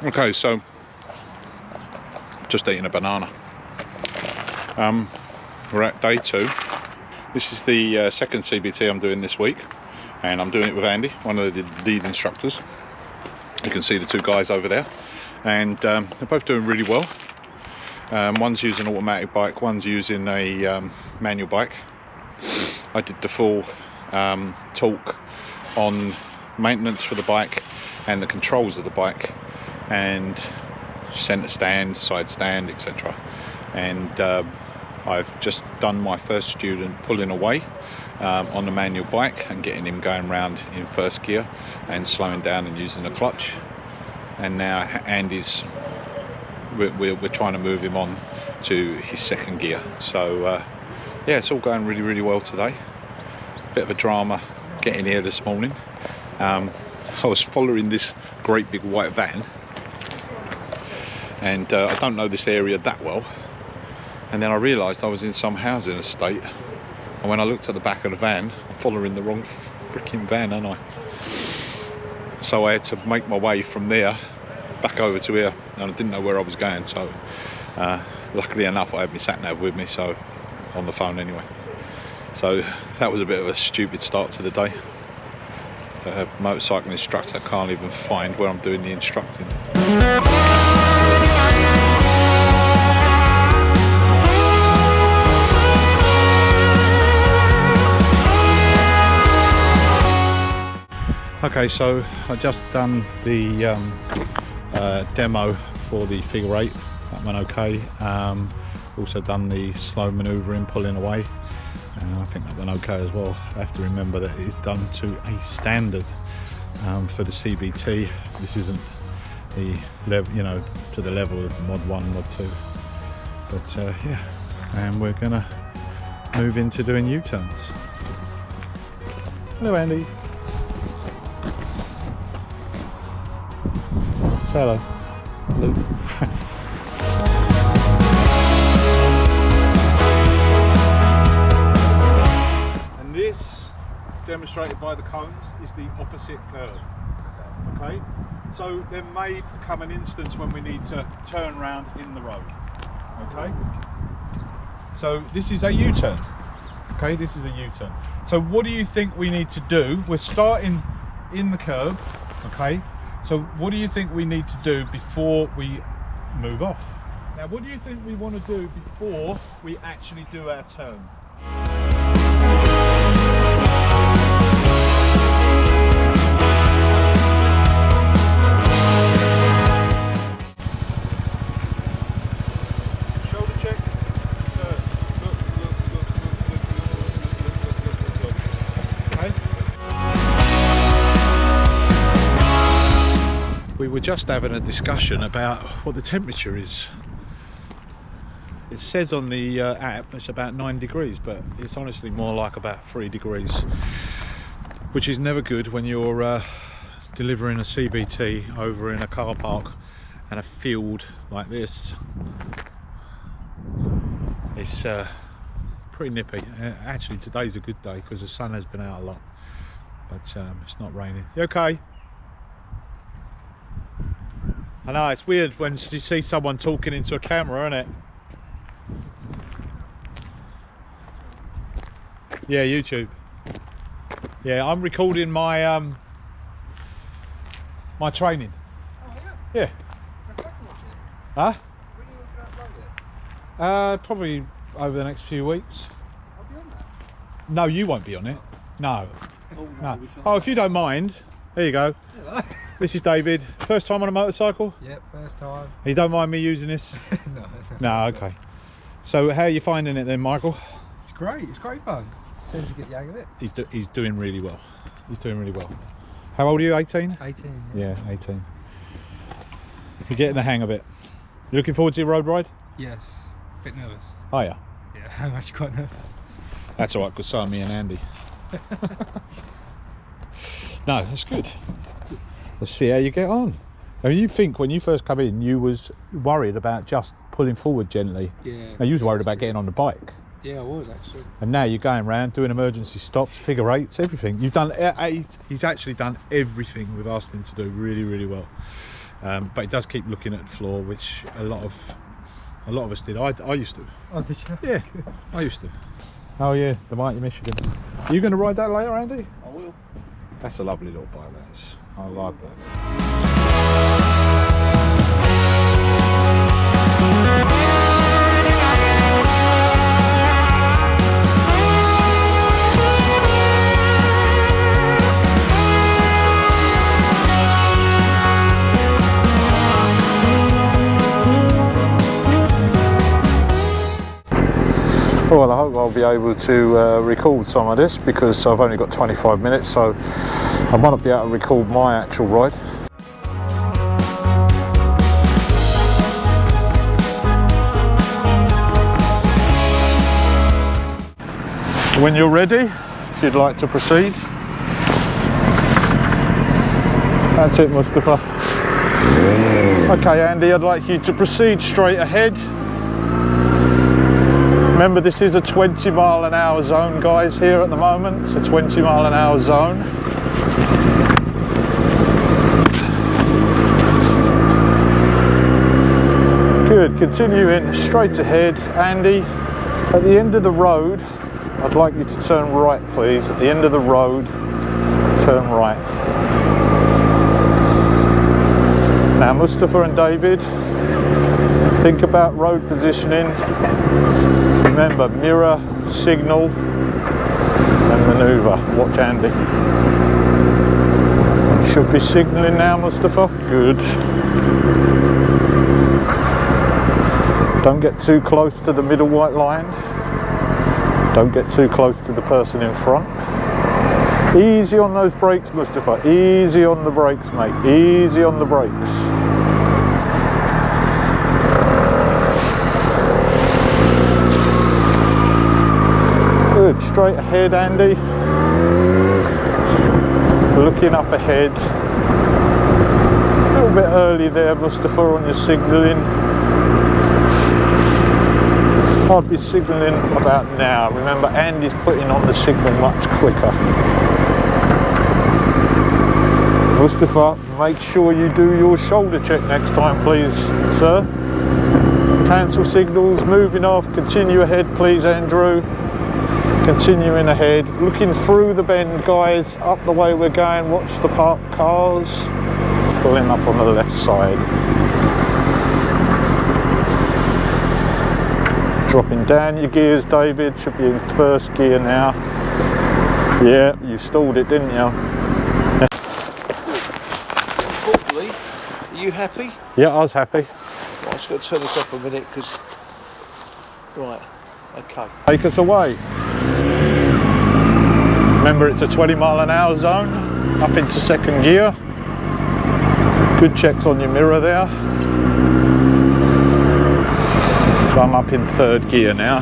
Okay, so just eating a banana. We're at day 2. This is the second CBT I'm doing this week, and I'm doing it with Andy, one of the lead instructors. You can see the 2 guys over there, and they're both doing really well. One's using an automatic bike, one's using a manual bike. I did the full talk on maintenance for the bike and the controls of the bike, and centre stand, side stand, etc. And I've just done my first student pulling away on the manual bike and getting him going round in first gear and slowing down and using the clutch. And now Andy's, we're trying to move him on to his second gear. So yeah, it's all going really, really well today. Bit of a drama getting here this morning. I was following this great big white van, and I don't know this area that well, and then I realised I was in some housing estate, and when I looked at the back of the van, I'm following the wrong freaking van, aren't I? So I had to make my way from there back over to here, and I didn't know where I was going, so luckily enough I had my sat nav with me, so on the phone anyway. So that was a bit of a stupid start to the day. Motorcycle instructor can't even find where I'm doing the instructing. Okay, so I just done the demo for the figure 8. That went okay. Also done the slow manoeuvring, pulling away. I think that went okay as well. I have to remember that it is done to a standard for the CBT. This isn't the level, you know, to the level of mod 1, mod 2. But yeah, and we're gonna move into doing U-turns. Hello, Andy. Say hello. Hello. This, demonstrated by the cones, is the opposite curve. Okay, so there may come an instance when we need to turn around in the road. Okay, so this is a U-turn. Okay, this is a U-turn. So what do you think we need to do? We're starting in the curve. Okay, so what do you think we need to do before we move off? Now, what do you think we want to do before we actually do our turn? Shoulder check. Look. Okay. We were just having a discussion about what the temperature is. It says on the app it's about 9 degrees, but it's honestly more like about 3 degrees, which is never good when you're delivering a CBT over in a car park and a field like this. It's pretty nippy. Actually, today's a good day because the sun has been out a lot, but it's not raining. You okay? I know, it's weird when you see someone talking into a camera, isn't it? Yeah, YouTube. Yeah, I'm recording my my training. Oh yeah? Yeah. Huh? When are you upload it? Probably over the next few weeks. I'll be on that. No, you won't be on it. No. Oh, No. Oh, if you don't mind, there you go. Hello. This is David. First time on a motorcycle? Yep, first time. You don't mind me using this? No. No, okay. So how are you finding it then, Michael? It's great fun. As soon as you get the hang of it. He's doing really well. He's doing really well. How old are you, 18? 18. Yeah, 18. You're getting the hang of it. You looking forward to your road ride? Yes. Bit nervous. Oh yeah. Yeah, I'm actually quite nervous. That's all right, because so are me and Andy. No, that's good. Let's see how you get on. I mean, you think when you first come in, you was worried about just pulling forward gently. Yeah. Now you was worried about getting on the bike. Yeah, I was actually. And now you're going around doing emergency stops, figure eights, everything. You've done, he's actually done everything we've asked him to do really, really well. but it does keep looking at the floor, which a lot of us did. I used to. Oh, did you? Yeah, I used to. Oh yeah, the Mighty Michigan. Are you going to ride that later, Andy? I will. That's a lovely little bike, that is. I love that. Well, I hope I'll be able to record some of this, because I've only got 25 minutes, so I might not be able to record my actual ride. When you're ready, if you'd like to proceed. That's it, Mustafa. Okay, Andy, I'd like you to proceed straight ahead. Remember, this is a 20-mile-an-hour zone, guys, here at the moment. It's a 20-mile-an-hour zone. Good, continuing straight ahead. Andy, at the end of the road, I'd like you to turn right, please. At the end of the road, turn right. Now, Mustafa and David, think about road positioning. Remember, mirror, signal, and manoeuvre. Watch Andy. You should be signalling now, Mustafa. Good. Don't get too close to the middle white line. Don't get too close to the person in front. Easy on those brakes, Mustafa. Easy on the brakes, mate. Easy on the brakes. Good, straight ahead, Andy. Looking up ahead. A little bit early there, Mustafa, on your signalling. I'd be signalling about now. Remember, Andy's putting on the signal much quicker. Mustafa, make sure you do your shoulder check next time, please, sir. Cancel signals, moving off, continue ahead, please, Andrew. Continuing ahead, looking through the bend, guys, up the way we're going. Watch the parked cars. Pulling up on the left side. Dropping down your gears, David. Should be in first gear now. Yeah, you stalled it, didn't you? Hopefully, are you happy? Yeah, I was happy. Well, I'm just going to turn this off a minute because. Right, okay. Take us away. Remember, it's a 20-mile-an-hour zone, up into second gear. Good checks on your mirror there. So I'm up in third gear now.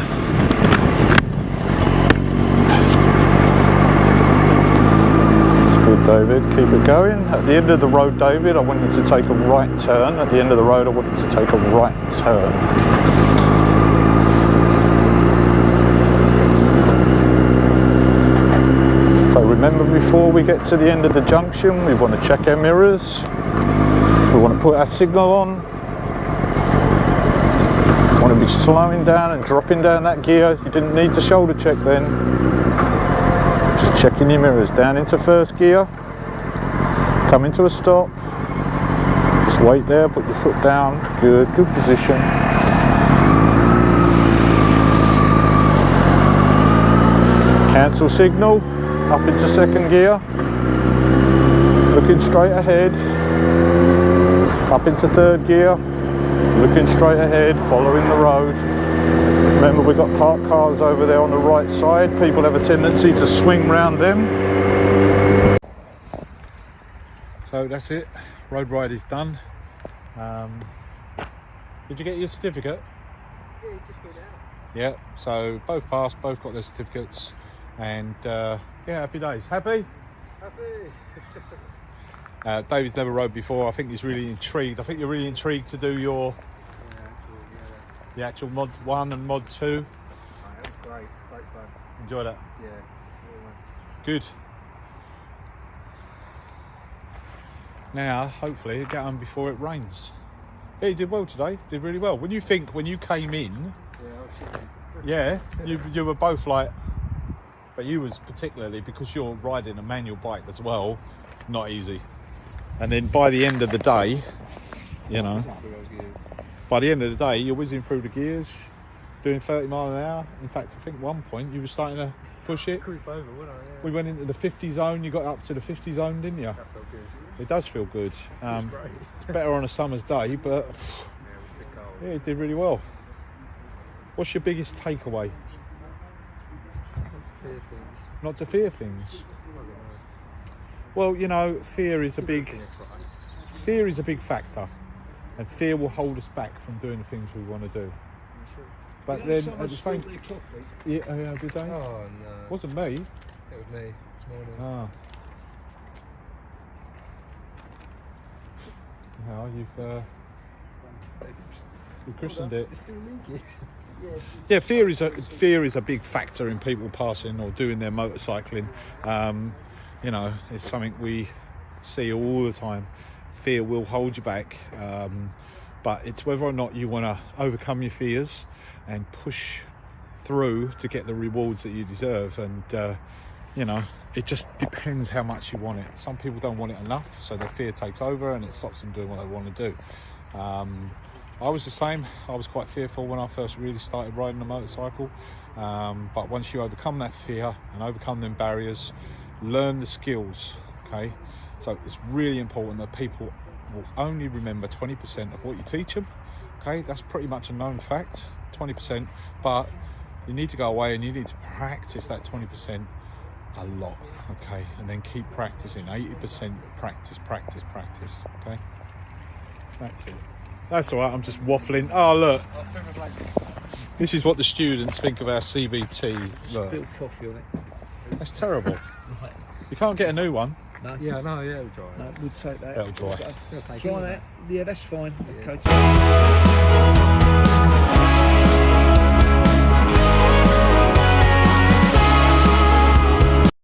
That's good, David. Keep it going. At the end of the road, David, I want you to take a right turn. At the end of the road, I want you to take a right turn. So remember, before we get to the end of the junction, we want to check our mirrors. We want to put our signal on. We want to be slowing down and dropping down that gear. You didn't need to shoulder check then. Just checking your mirrors. Down into first gear. Come into a stop. Just wait there, put your foot down. Good position. Cancel signal. Up into second gear, looking straight ahead, up into third gear, looking straight ahead, following the road. Remember, we've got parked cars over there on the right side. People have a tendency to swing round them. So that's it, road ride is done. Did you get your certificate? Yeah, you just filled it out. Yeah, so both passed, both got their certificates. And yeah, happy days. Happy? Happy. David's never rode before. I think he's really intrigued. I think you're really intrigued to do your the actual mod 1 and mod 2. Oh, it was great fun. Enjoy that? Yeah, really much. Good. Now, hopefully, get home before it rains. Yeah, you did well today. Did really well. When you came in, yeah, you were both like, but you was particularly, because you're riding a manual bike as well, not easy. And then by the end of the day, you know, by the end of the day, you're whizzing through the gears, doing 30 miles an hour. In fact, I think one point you were starting to push it. Creep over, wouldn't I? Yeah. We went into the 50 zone. You got up to the 50 zone, didn't you? That felt good. It does feel good. It's great. It's better on a summer's day, but Yeah, it was a bit cold. yeah, it did really well. What's your biggest takeaway? Fear things. Not to fear things. I don't know. Well, you know, fear is a big factor, and fear will hold us back from doing the things we want to do. But then at the same, yeah, did they? Oh no. Wasn't me. It was me this morning. Ah. Well, you've christened it. It's still leaky. Yeah, fear is a big factor in people passing or doing their motorcycling. You know, it's something we see all the time. Fear will hold you back, but it's whether or not you want to overcome your fears and push through to get the rewards that you deserve. And you know, it just depends how much you want it. Some people don't want it enough, so their fear takes over and it stops them doing what they want to do. I was the same. I was quite fearful when I first really started riding a motorcycle, but once you overcome that fear and overcome them barriers, learn the skills, okay? So it's really important that people will only remember 20% of what you teach them, okay? That's pretty much a known fact, 20%, but you need to go away and you need to practice that 20% a lot, okay? And then keep practicing, 80% practice, okay? That's it. That's all right, I'm just waffling. Oh, look. This is what the students think of our CBT. Look. Spilled coffee on it. That's terrible. Right. You can't get a new one. No. Yeah, no, yeah, it'll dry. No, we'll take that. That'll dry. They'll take Try it. that. Yeah, that's fine. Yeah. Okay.